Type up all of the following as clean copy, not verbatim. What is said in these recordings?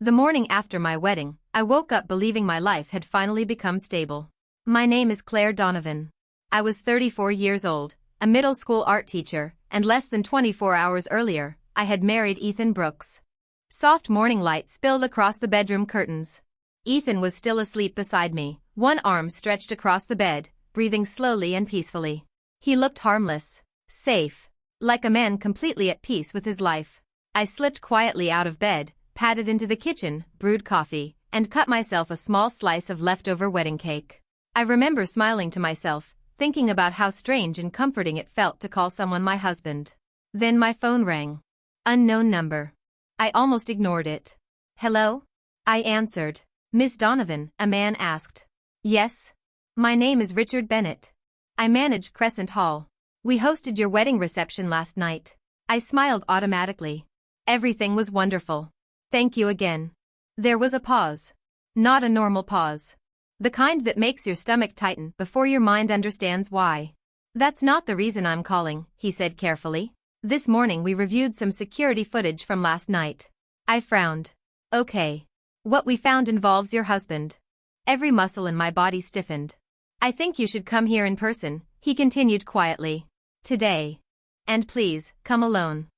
The morning after my wedding, I woke up believing my life had finally become stable. My name is Claire Donovan. I was 34 years old, a middle school art teacher, and less than 24 hours earlier, I had married Ethan Brooks. Soft morning light spilled across the bedroom curtains. Ethan was still asleep beside me, one arm stretched across the bed, breathing slowly and peacefully. He looked harmless, safe, like a man completely at peace with his life. I slipped quietly out of bed, padded into the kitchen, brewed coffee, and cut myself a small slice of leftover wedding cake. I remember smiling to myself, thinking about how strange and comforting it felt to call someone my husband. Then my phone rang. Unknown number. I almost ignored it. Hello? I answered. Miss Donovan, a man asked. Yes? My name is Richard Bennett. I manage Crescent Hall. We hosted your wedding reception last night. I smiled automatically. Everything was wonderful. Thank you again. There was a pause. Not a normal pause. The kind that makes your stomach tighten before your mind understands why. That's not the reason I'm calling, he said carefully. This morning we reviewed some security footage from last night. I frowned. Okay. What we found involves your husband. Every muscle in my body stiffened. I think you should come here in person, he continued quietly. Today. And please, come alone.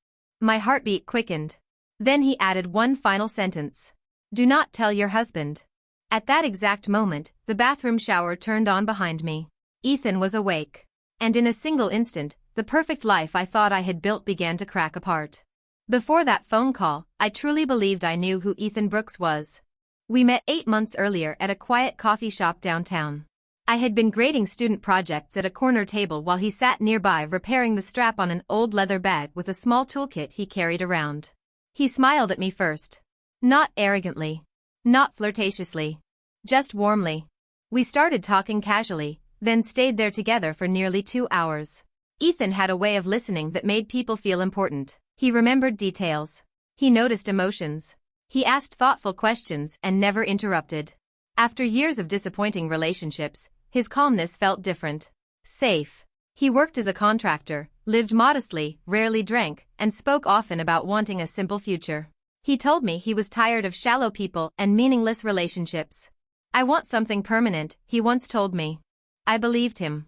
My heartbeat quickened. Then he added one final sentence. Do not tell your husband. At that exact moment, the bathroom shower turned on behind me. Ethan was awake. And in a single instant, the perfect life I thought I had built began to crack apart. Before that phone call, I truly believed I knew who Ethan Brooks was. We met 8 months earlier at a quiet coffee shop downtown. I had been grading student projects at a corner table while he sat nearby repairing the strap on an old leather bag with a small toolkit he carried around. He smiled at me first. Not arrogantly. Not flirtatiously. Just warmly. We started talking casually, then stayed there together for nearly 2 hours. Ethan had a way of listening that made people feel important. He remembered details. He noticed emotions. He asked thoughtful questions and never interrupted. After years of disappointing relationships, his calmness felt different. Safe. He worked as a contractor, lived modestly, rarely drank, and spoke often about wanting a simple future. He told me he was tired of shallow people and meaningless relationships. I want something permanent, he once told me. I believed him.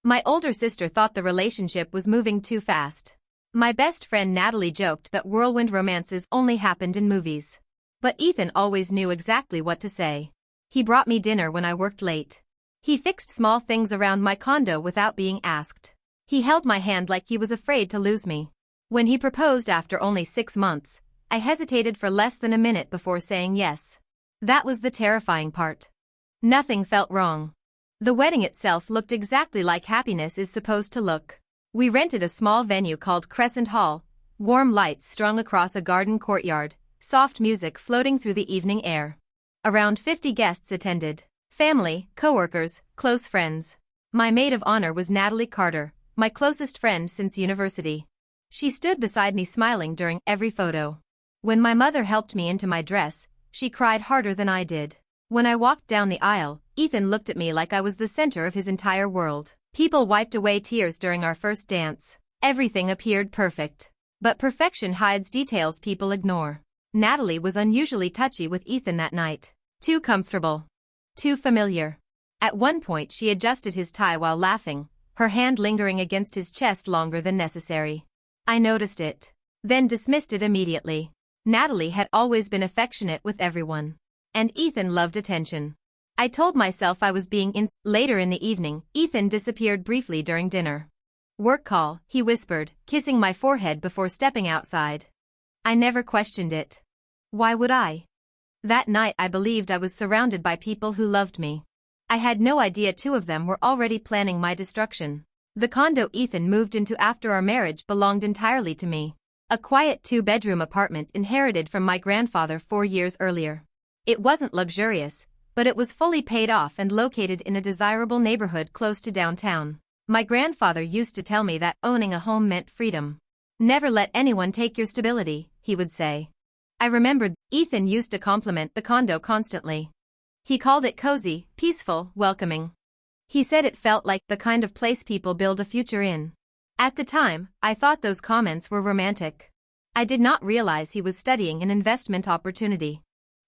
My older sister thought the relationship was moving too fast. My best friend Natalie joked that whirlwind romances only happened in movies. But Ethan always knew exactly what to say. He brought me dinner when I worked late. He fixed small things around my condo without being asked. He held my hand like he was afraid to lose me. When he proposed after only 6 months, I hesitated for less than a minute before saying yes. That was the terrifying part. Nothing felt wrong. The wedding itself looked exactly like happiness is supposed to look. We rented a small venue called Crescent Hall, warm lights strung across a garden courtyard, soft music floating through the evening air. Around 50 guests attended. Family, coworkers, close friends. My maid of honor was Natalie Carter, my closest friend since university. She stood beside me smiling during every photo. When my mother helped me into my dress, she cried harder than I did. When I walked down the aisle, Ethan looked at me like I was the center of his entire world. People wiped away tears during our first dance. Everything appeared perfect. But perfection hides details people ignore. Natalie was unusually touchy with Ethan that night. Too comfortable. Too familiar. At one point she adjusted his tie while laughing, her hand lingering against his chest longer than necessary. I noticed it. Then dismissed it immediately. Natalie had always been affectionate with everyone. And Ethan loved attention. I told myself I was being in. Later in the evening, Ethan disappeared briefly during dinner. Work call, he whispered, kissing my forehead before stepping outside. I never questioned it. Why would I? That night I believed I was surrounded by people who loved me. I had no idea 2 of them were already planning my destruction. The condo Ethan moved into after our marriage belonged entirely to me. A quiet 2-bedroom apartment inherited from my grandfather 4 years earlier. It wasn't luxurious, but it was fully paid off and located in a desirable neighborhood close to downtown. My grandfather used to tell me that owning a home meant freedom. Never let anyone take your stability, he would say. I remembered Ethan used to compliment the condo constantly. He called it cozy, peaceful, welcoming. He said it felt like the kind of place people build a future in. At the time, I thought those comments were romantic. I did not realize he was studying an investment opportunity.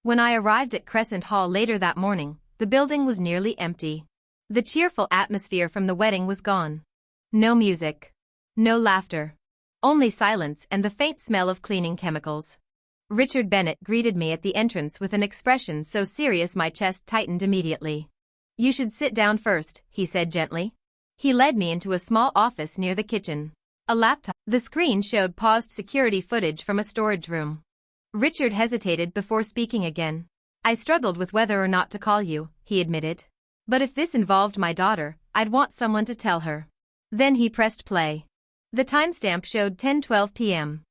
When I arrived at Crescent Hall later that morning, the building was nearly empty. The cheerful atmosphere from the wedding was gone. No music. No laughter. Only silence and the faint smell of cleaning chemicals. Richard Bennett greeted me at the entrance with an expression so serious my chest tightened immediately. "You should sit down first," he said gently. He led me into a small office near the kitchen. A laptop. The screen showed paused security footage from a storage room. Richard hesitated before speaking again. "I struggled with whether or not to call you," he admitted. "But if this involved my daughter, I'd want someone to tell her." Then he pressed play. The timestamp showed 10:12 p.m.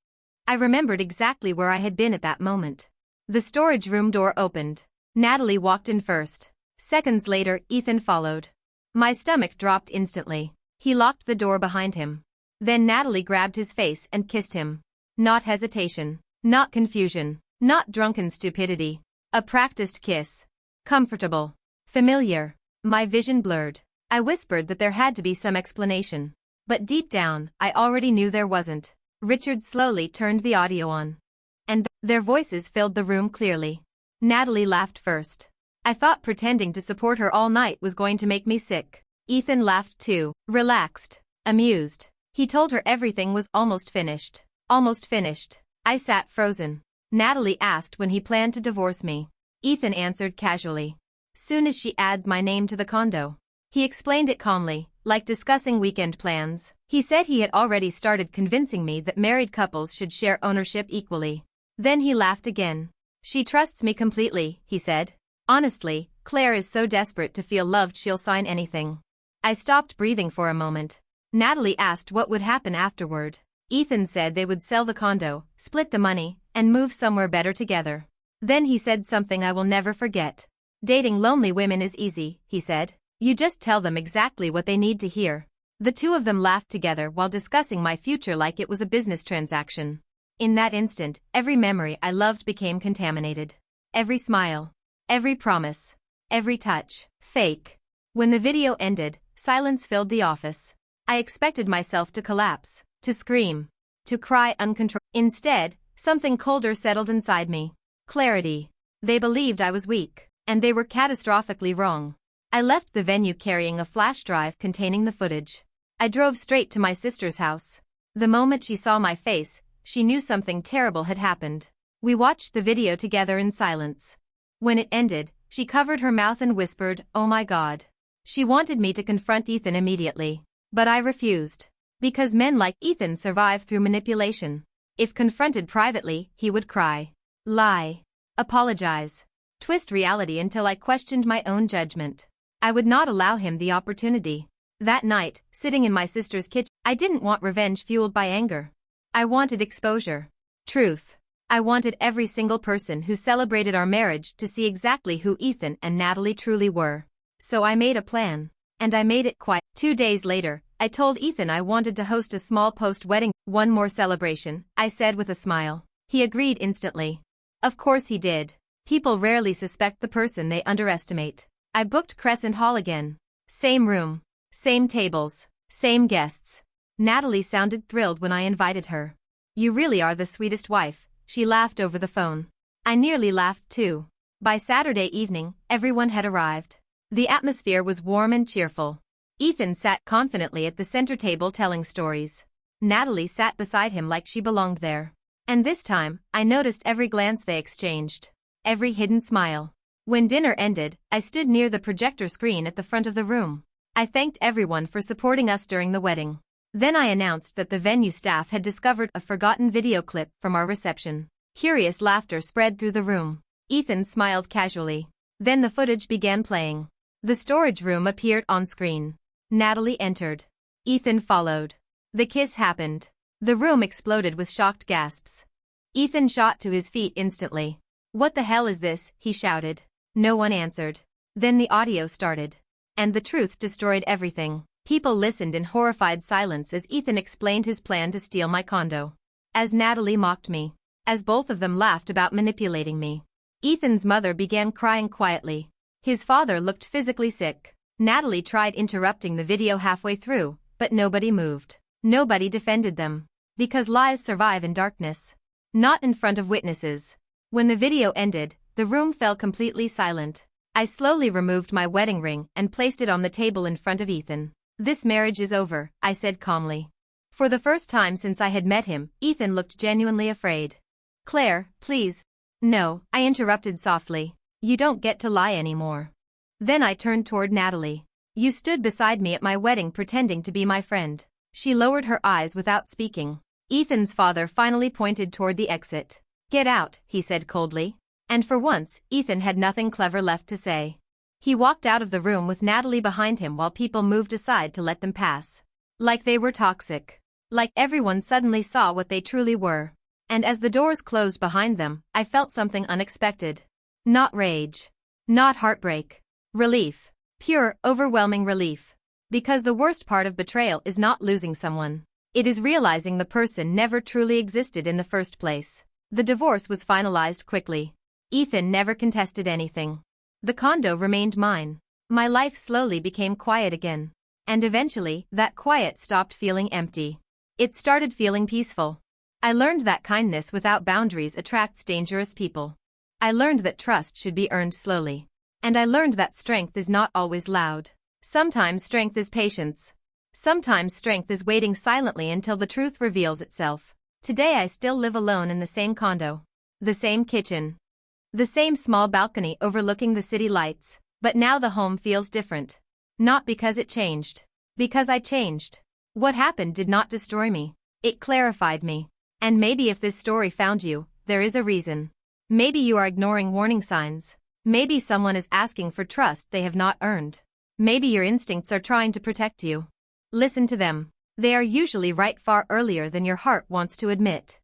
I remembered exactly where I had been at that moment. The storage room door opened. Natalie walked in first. Seconds later, Ethan followed. My stomach dropped instantly. He locked the door behind him. Then Natalie grabbed his face and kissed him. Not hesitation. Not confusion. Not drunken stupidity. A practiced kiss. Comfortable. Familiar. My vision blurred. I whispered that there had to be some explanation. But deep down, I already knew there wasn't. Richard slowly turned the audio on. And their voices filled the room clearly. Natalie laughed first. I thought pretending to support her all night was going to make me sick. Ethan laughed too, relaxed, amused. He told her everything was almost finished. Almost finished. I sat frozen. Natalie asked when he planned to divorce me. Ethan answered casually. "Soon as she adds my name to the condo." He explained it calmly, like discussing weekend plans. He said he had already started convincing me that married couples should share ownership equally. Then he laughed again. "She trusts me completely," he said. "Honestly, Claire is so desperate to feel loved she'll sign anything." I stopped breathing for a moment. Natalie asked what would happen afterward. Ethan said they would sell the condo, split the money, and move somewhere better together. Then he said something I will never forget. "Dating lonely women is easy," he said. "You just tell them exactly what they need to hear." The two of them laughed together while discussing my future like it was a business transaction. In that instant, every memory I loved became contaminated. Every smile. Every promise. Every touch. Fake. When the video ended, silence filled the office. I expected myself to collapse, to scream, to cry uncontrollably. Instead, something colder settled inside me. Clarity. They believed I was weak, and they were catastrophically wrong. I left the venue carrying a flash drive containing the footage. I drove straight to my sister's house. The moment she saw my face, she knew something terrible had happened. We watched the video together in silence. When it ended, she covered her mouth and whispered, "Oh my God." She wanted me to confront Ethan immediately. But I refused. Because men like Ethan survive through manipulation. If confronted privately, he would cry, lie, apologize, twist reality until I questioned my own judgment. I would not allow him the opportunity. That night, sitting in my sister's kitchen, I didn't want revenge fueled by anger. I wanted exposure. Truth. I wanted every single person who celebrated our marriage to see exactly who Ethan and Natalie truly were. So I made a plan. And I made it quiet. 2 days later, I told Ethan I wanted to host a small post-wedding. "One more celebration," I said with a smile. He agreed instantly. Of course he did. People rarely suspect the person they underestimate. I booked Crescent Hall again. Same room. Same tables. Same guests. Natalie sounded thrilled when I invited her. "You really are the sweetest wife," she laughed over the phone. I nearly laughed too. By Saturday evening, everyone had arrived. The atmosphere was warm and cheerful. Ethan sat confidently at the center table telling stories. Natalie sat beside him like she belonged there. And this time, I noticed every glance they exchanged. Every hidden smile. When dinner ended, I stood near the projector screen at the front of the room. I thanked everyone for supporting us during the wedding. Then I announced that the venue staff had discovered a forgotten video clip from our reception. Curious laughter spread through the room. Ethan smiled casually. Then the footage began playing. The storage room appeared on screen. Natalie entered. Ethan followed. The kiss happened. The room exploded with shocked gasps. Ethan shot to his feet instantly. "What the hell is this?" he shouted. No one answered. Then the audio started. And the truth destroyed everything. People listened in horrified silence as Ethan explained his plan to steal my condo. As Natalie mocked me. As both of them laughed about manipulating me. Ethan's mother began crying quietly. His father looked physically sick. Natalie tried interrupting the video halfway through, but nobody moved. Nobody defended them. Because lies survive in darkness. Not in front of witnesses. When the video ended, The room fell completely silent. I slowly removed my wedding ring and placed it on the table in front of Ethan. "This marriage is over," I said calmly. For the first time since I had met him, Ethan looked genuinely afraid. "Claire, please." "No," I interrupted softly. "You don't get to lie anymore." Then I turned toward Natalie. "You stood beside me at my wedding pretending to be my friend." She lowered her eyes without speaking. Ethan's father finally pointed toward the exit. "Get out," he said coldly. And for once, Ethan had nothing clever left to say. He walked out of the room with Natalie behind him while people moved aside to let them pass. Like they were toxic. Like everyone suddenly saw what they truly were. And as the doors closed behind them, I felt something unexpected. Not rage. Not heartbreak. Relief. Pure, overwhelming relief. Because the worst part of betrayal is not losing someone. It is realizing the person never truly existed in the first place. The divorce was finalized quickly. Ethan never contested anything. The condo remained mine. My life slowly became quiet again. And eventually, that quiet stopped feeling empty. It started feeling peaceful. I learned that kindness without boundaries attracts dangerous people. I learned that trust should be earned slowly. And I learned that strength is not always loud. Sometimes strength is patience. Sometimes strength is waiting silently until the truth reveals itself. Today I still live alone in the same condo. The same kitchen. The same small balcony overlooking the city lights, but now the home feels different. Not because it changed. Because I changed. What happened did not destroy me. It clarified me. And maybe if this story found you, there is a reason. Maybe you are ignoring warning signs. Maybe someone is asking for trust they have not earned. Maybe your instincts are trying to protect you. Listen to them. They are usually right far earlier than your heart wants to admit.